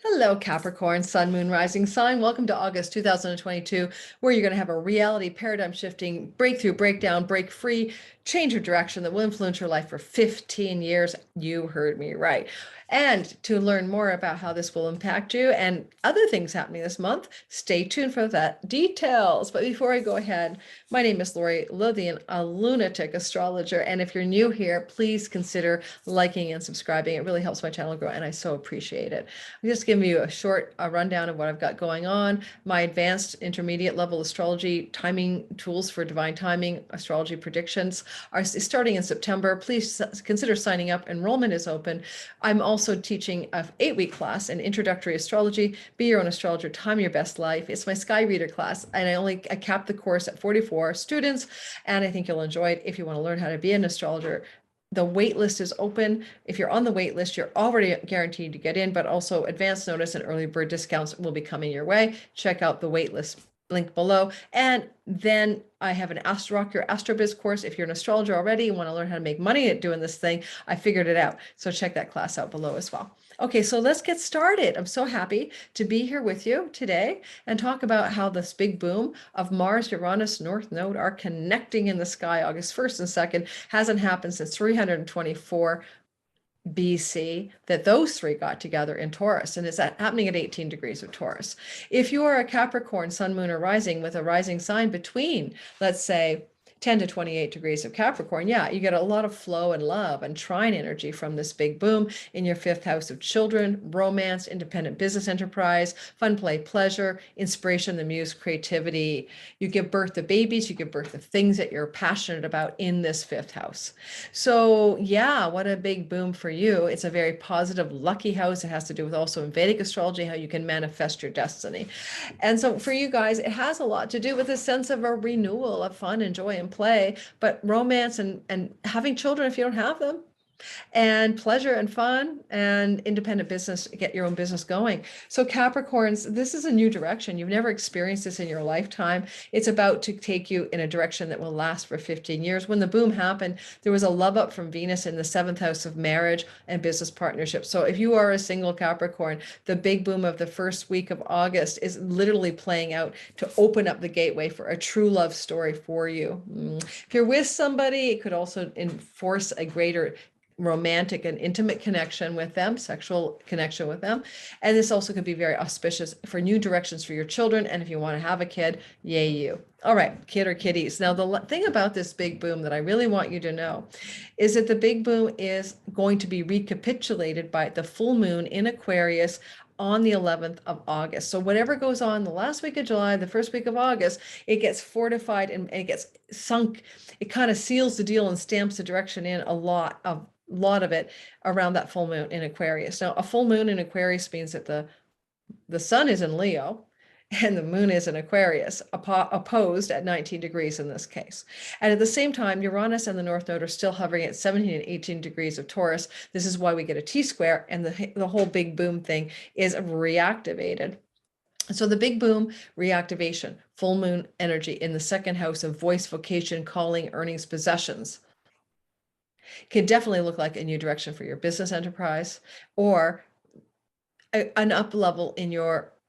Hello, Capricorn, Sun, Moon, Rising Sign. Welcome to August 2022, where you're going to have a reality paradigm shifting, breakthrough, breakdown, break free, change of direction that will influence your life for 15 years. You heard me right. And to learn more about how this will impact you and other things happening this month, stay tuned for that details. But before I go ahead, my name is Lori Lothian, a lunatic astrologer. And if you're new here, please consider liking and subscribing. It really helps my channel grow, and I so appreciate it. I'm just giving you a short rundown of what I've got going on. My advanced intermediate level astrology timing tools for divine timing, astrology predictions are starting in September. Please consider signing up. Enrollment is open. I'm also teaching an 8-week class, an introductory astrology, be your own astrologer, time your best life. It's my Sky Reader class, and I capped the course at 44 students, and I think you'll enjoy it. If you want to learn how to be an astrologer, the wait list is open. If you're on the wait list, you're already guaranteed to get in, but also advance notice and early bird discounts will be coming your way. Check out the wait list link below. And then I have an Rock Your Astrobiz course. If you're an astrologer already and want to learn how to make money at doing this thing, I figured it out. So check that class out below as well. Okay, so let's get started. I'm so happy to be here with you today and talk about how this big boom of Mars, Uranus, North Node are connecting in the sky August 1st and 2nd. Hasn't happened since 324 BC that those three got together in Taurus, and it's happening at 18 degrees of Taurus. If you are a Capricorn, Sun, Moon, or Rising with a rising sign between, let's say, 10 to 28 degrees of Capricorn, yeah, you get a lot of flow and love and trine energy from this big boom in your 5th house of children, romance, independent business enterprise, fun, play, pleasure, inspiration, the muse, creativity. You give birth to babies, you give birth to things that you're passionate about in this 5th house. So yeah, what a big boom for you. It's a very positive, lucky house. It has to do with also in Vedic astrology, how you can manifest your destiny. And so for you guys, it has a lot to do with a sense of a renewal of fun and joy and play, but romance and having children if you don't have them, and pleasure and fun and independent business, get your own business going. So Capricorns, this is a new direction. You've never experienced this in your lifetime. It's about to take you in a direction that will last for 15 years. When the boom happened, there was a love up from Venus in the 7th house of marriage and business partnerships. So if you are a single Capricorn, the big boom of the first week of August is literally playing out to open up the gateway for a true love story for you. If you're with somebody, it could also enforce a greater romantic and intimate connection with them, sexual connection with them. And this also could be very auspicious for new directions for your children. And if you want to have a kid, yay you. All right, kid or kitties. Now, the thing about this big boom that I really want you to know is that the big boom is going to be recapitulated by the full moon in Aquarius on the 11th of August. So whatever goes on the last week of July, the first week of August, it gets fortified and it gets sunk. It kind of seals the deal and stamps the direction in a lot of it around that full moon in Aquarius. Now, a full moon in Aquarius means that the sun is in Leo and the moon is in Aquarius, opposed at 19 degrees in this case. And at the same time, Uranus and the North Node are still hovering at 17 and 18 degrees of Taurus. This is why we get a T-square, and the whole big boom thing is reactivated. So the big boom reactivation, full moon energy in the 2nd house of voice, vocation, calling, earnings, possessions, can definitely look like a new direction for your business enterprise, or an up level in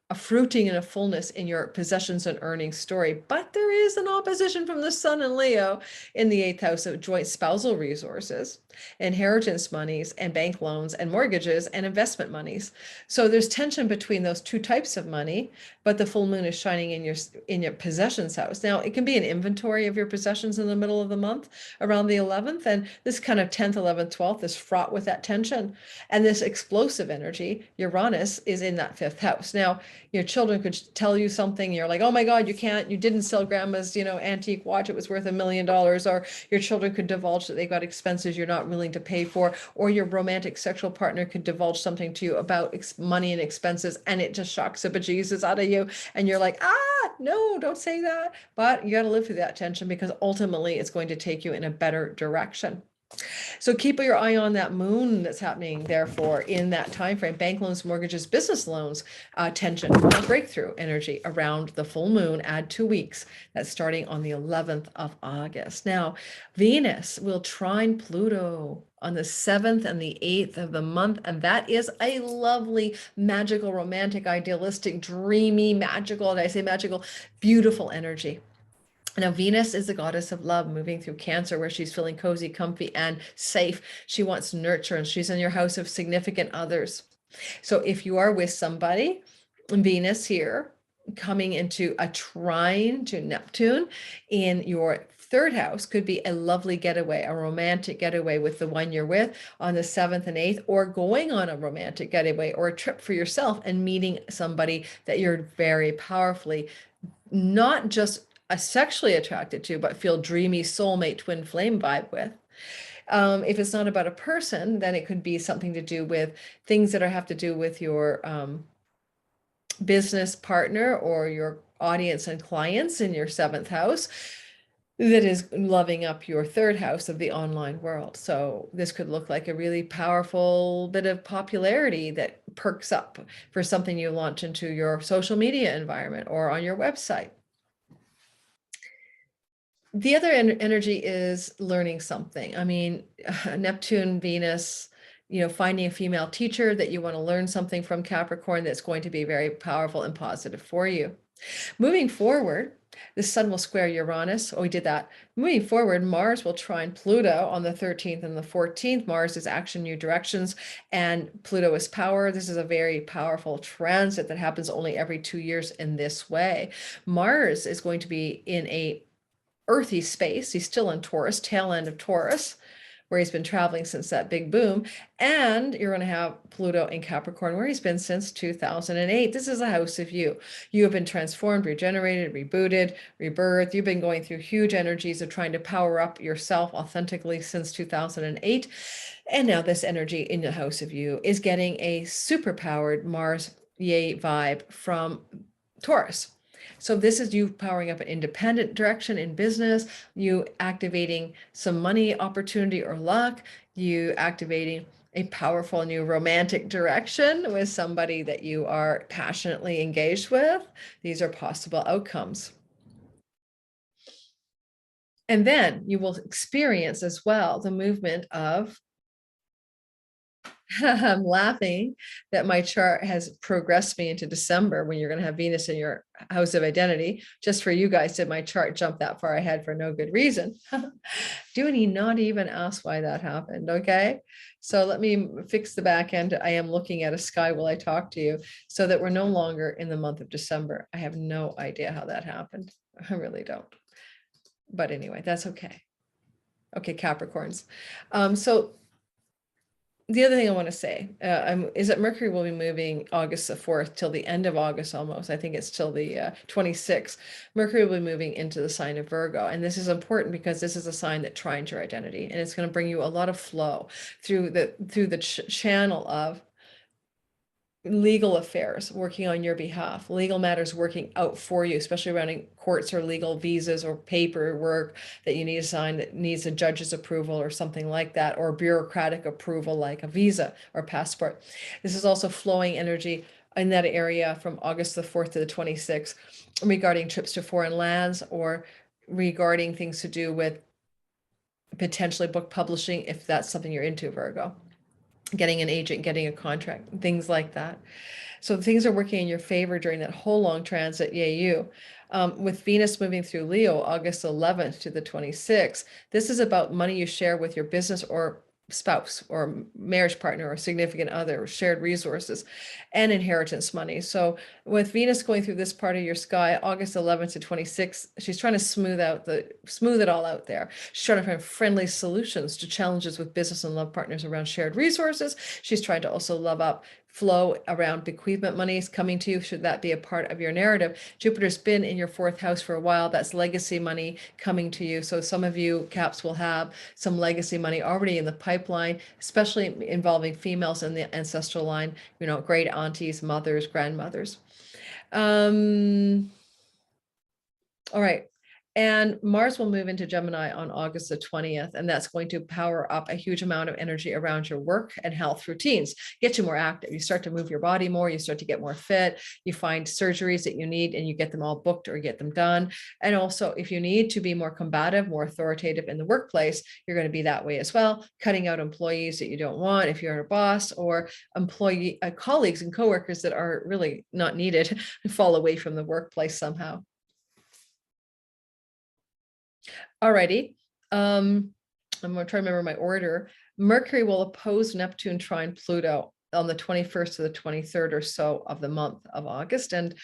a fruiting and a fullness in your possessions and earnings story. But there is an opposition from the sun in Leo in the 8th house of joint spousal resources, inheritance monies, and bank loans and mortgages and investment monies. So there's tension between those two types of money, but the full moon is shining in your possessions house. Now, it can be an inventory of your possessions in the middle of the month around the 11th, and this kind of 10th, 11th, 12th is fraught with that tension. And this explosive energy, Uranus, is in that 5th house. Now, your children could tell you something, you're like, oh my God, you didn't sell grandma's, antique watch, it was worth $1 million. Or your children could divulge that they got expenses you're not willing to pay for, or your romantic sexual partner could divulge something to you about money and expenses, and it just shocks the bejesus out of you. And you're like, no, don't say that. But you got to live through that tension, because ultimately it's going to take you in a better direction. So keep your eye on that moon that's happening, therefore, in that time frame. Bank loans, mortgages, business loans, tension, breakthrough energy around the full moon. Add 2 weeks. That's starting on the 11th of August. Now, Venus will trine Pluto on the 7th and the 8th of the month. And that is a lovely, magical, romantic, idealistic, dreamy, magical, and I say magical, beautiful energy. Now, Venus is the goddess of love moving through Cancer, where she's feeling cozy, comfy, and safe. She wants nurture, and she's in your house of significant others. So if you are with somebody, Venus here coming into a trine to Neptune in your third house could be a lovely getaway, a romantic getaway with the one you're with on the 7th and 8th, or going on a romantic getaway or a trip for yourself and meeting somebody that you're very powerfully not just sexually attracted to, but feel dreamy soulmate twin flame vibe with. If it's not about a person, then it could be something to do with things that have to do with your business partner or your audience and clients in your 7th house that is loving up your 3rd house of the online world. So this could look like a really powerful bit of popularity that perks up for something you launch into your social media environment or on your website. The other energy is learning something. I mean, Neptune, Venus, finding a female teacher that you want to learn something from, Capricorn, that's going to be very powerful and positive for you. Moving forward, the sun will square Uranus. Oh, we did that. Moving forward, Mars will trine Pluto on the 13th and the 14th. Mars is action, new directions, and Pluto is power. This is a very powerful transit that happens only every 2 years in this way. Mars is going to be in a earthy space. He's still in Taurus, tail end of Taurus, where he's been traveling since that big boom. And you're going to have Pluto in Capricorn, where he's been since 2008. This is a house of you. You have been transformed, regenerated, rebooted, rebirthed. You've been going through huge energies of trying to power up yourself authentically since 2008. And now this energy in the house of you is getting a super-powered Mars yay vibe from Taurus. So this is you powering up an independent direction in business, you activating some money opportunity or luck, you activating a powerful new romantic direction with somebody that you are passionately engaged with. These are possible outcomes. And then you will experience as well the movement of I'm laughing that my chart has progressed me into December when you're going to have Venus in your house of identity. Just for you guys, did my chart jump that far ahead for no good reason? Do not even ask why that happened, okay? So let me fix the back end. I am looking at a sky while I talk to you so that we're no longer in the month of December. I have no idea how that happened. I really don't. But anyway, that's okay. Okay, Capricorns. So the other thing I want to say is that Mercury will be moving August the 4th till the end of August almost. I think it's till the 26th. Mercury will be moving into the sign of Virgo. And this is important because this is a sign that trines your identity. And it's going to bring you a lot of flow through the channel of legal affairs working on your behalf, legal matters working out for you, especially around courts or legal visas or paperwork that you need to sign that needs a judge's approval or something like that, or bureaucratic approval like a visa or passport. This is also flowing energy in that area from August the 4th to the 26th regarding trips to foreign lands or regarding things to do with potentially book publishing, if that's something you're into, Virgo. Getting an agent, getting a contract, things like that. So things are working in your favor during that whole long transit, yay you. With Venus moving through Leo, August 11th to the 26th, this is about money you share with your business or spouse or marriage partner or significant other, or shared resources and inheritance money. So with Venus going through this part of your sky, August 11th to 26th, she's trying to smooth it all out there. She's trying to find friendly solutions to challenges with business and love partners around shared resources. She's trying to also love up flow around bequeathment monies coming to you, should that be a part of your narrative. Jupiter's been in your 4th house for a while. That's legacy money coming to you. So some of you, Caps, will have some legacy money already in the pipeline, especially involving females in the ancestral line, great aunties, mothers, grandmothers. All right. And Mars will move into Gemini on August the 20th, and that's going to power up a huge amount of energy around your work and health routines, get you more active. You start to move your body more, you start to get more fit, you find surgeries that you need and you get them all booked or get them done. And also, if you need to be more combative, more authoritative in the workplace, you're going to be that way as well, cutting out employees that you don't want if you're a boss, or employee colleagues and coworkers that are really not needed and fall away from the workplace somehow. Alrighty. I'm going to try to remember my order. Mercury will oppose Neptune trine Pluto on the 21st to the 23rd or so of the month of August. And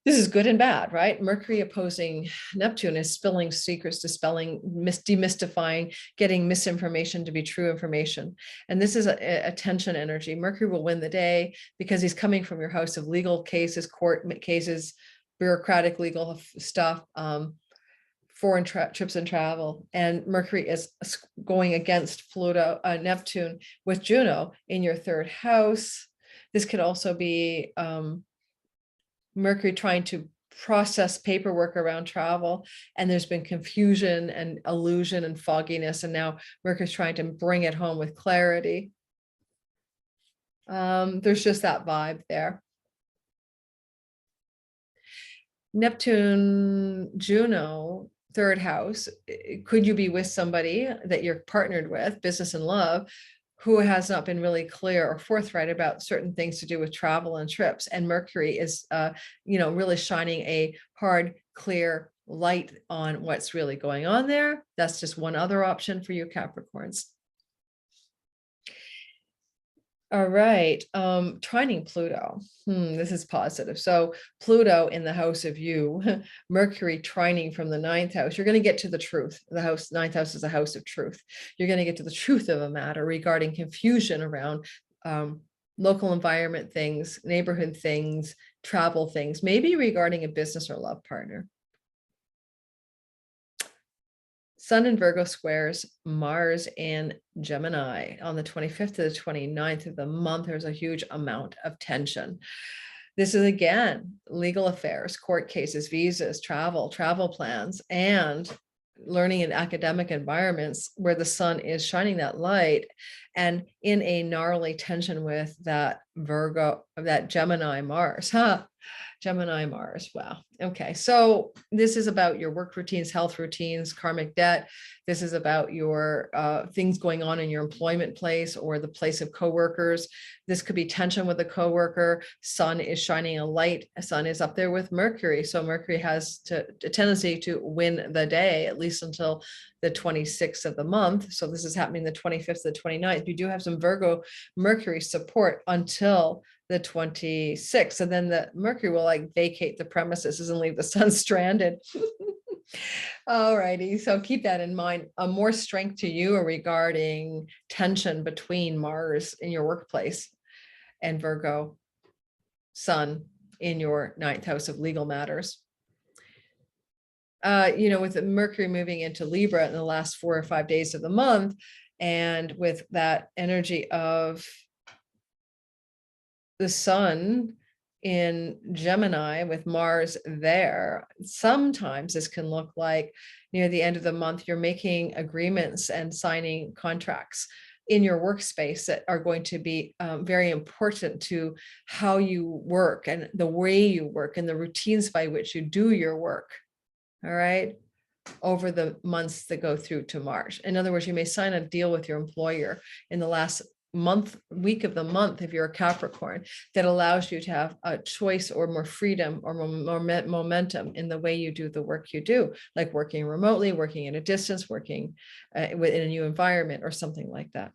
this is good and bad, right? Mercury opposing Neptune is spilling secrets, dispelling, demystifying, getting misinformation to be true information. And this is a tension energy. Mercury will win the day because he's coming from your house of legal cases, court cases, bureaucratic legal stuff, foreign trips and travel. And Mercury is going against Pluto, Neptune with Juno in your third house. This could also be Mercury trying to process paperwork around travel, and there's been confusion and illusion and fogginess, and now Mercury's trying to bring it home with clarity. There's just that vibe there. Neptune, Juno, third house. Could you be with somebody that you're partnered with, business and love, who has not been really clear or forthright about certain things to do with travel and trips? And Mercury is, really shining a hard, clear light on what's really going on there. That's just one other option for you Capricorns. All right, trining Pluto. This is positive. So Pluto in the house of you, Mercury trining from the ninth house. You're going to get to the truth. The ninth house is a house of truth. You're going to get to the truth of a matter regarding confusion around local environment things, neighborhood things, travel things, maybe regarding a business or love partner. Sun in Virgo squares Mars in Gemini on the 25th to the 29th of the month. There's a huge amount of tension. This is, again, legal affairs, court cases, visas, travel plans, and learning in academic environments where the sun is shining that light, and in a gnarly tension with that Gemini Mars. Gemini Mars. Wow. Okay. So this is about your work routines, health routines, karmic debt. This is about your things going on in your employment place or the place of coworkers. This could be tension with a coworker. Sun is shining a light. Sun is up there with Mercury. So Mercury has a tendency to win the day, at least until the 26th of the month. So this is happening the 25th to the 29th. You do have some Virgo Mercury support until the 26th, and then the Mercury will vacate the premises and leave the sun stranded. All righty, so keep that in mind. More strength to you regarding tension between Mars in your workplace and Virgo Sun in your ninth house of legal matters. With Mercury moving into Libra in the last 4 or 5 days of the month, and with that energy of the sun in Gemini with Mars there, sometimes this can look like near the end of the month, you're making agreements and signing contracts in your workspace that are going to be very important to how you work and the way you work and the routines by which you do your work. All right, over the months that go through to March. In other words, you may sign a deal with your employer in the last week of the month, if you're a Capricorn, that allows you to have a choice or more freedom or more momentum in the way you do the work you do, like working remotely, working at a distance, working within a new environment or something like that.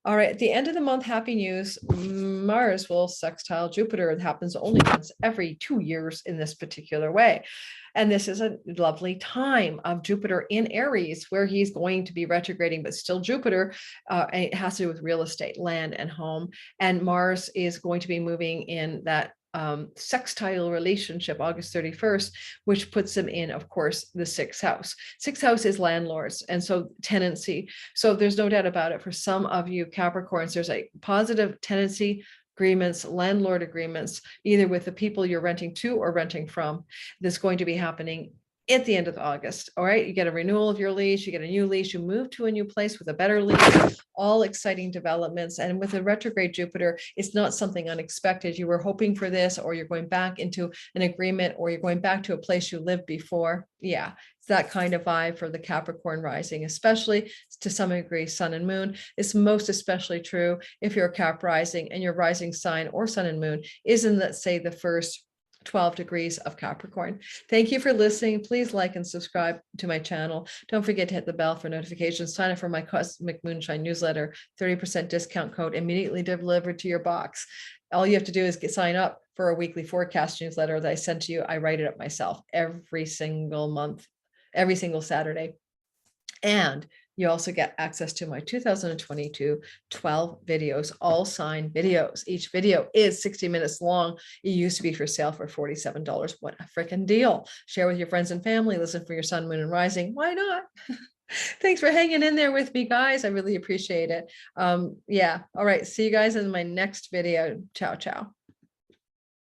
All right, at the end of the month, happy news, Mars will sextile Jupiter. It happens only once every 2 years in this particular way. And this is a lovely time of Jupiter in Aries, where he's going to be retrograding, but still Jupiter, and it has to do with real estate, land, and home. And Mars is going to be moving in that sextile relationship August 31st, which puts them in, of course, the sixth house. Sixth house is landlords, and so tenancy. So there's no doubt about it. For some of you Capricorns, there's a positive tenancy agreements, landlord agreements, either with the people you're renting to or renting from. That's going to be happening at the end of August. All right. You get a renewal of your lease, you get a new lease, you move to a new place with a better lease, all exciting developments. And with a retrograde Jupiter, it's not something unexpected. You were hoping for this, or you're going back into an agreement, or you're going back to a place you lived before. Yeah. It's that kind of vibe for the Capricorn rising, especially to some degree, sun and moon. It's most especially true if you're a Cap rising and your rising sign or sun and moon is in, let's say, the first 12 degrees of Capricorn. Thank you for listening. Please like and subscribe to my channel. Don't forget to hit the bell for notifications. Sign up for my Cosmic Moonshine newsletter, 30% discount code immediately delivered to your box. All you have to do is sign up for a weekly forecast newsletter that I send to you. I write it up myself every single month, every single Saturday. And you also get access to my 2022 12 videos, all signed videos. Each video is 60 minutes long. It used to be for sale for $47. What a freaking deal. Share with your friends and family. Listen for your sun, moon, and rising. Why not? Thanks for hanging in there with me, guys. I really appreciate it. Yeah. All right. See you guys in my next video. Ciao, ciao.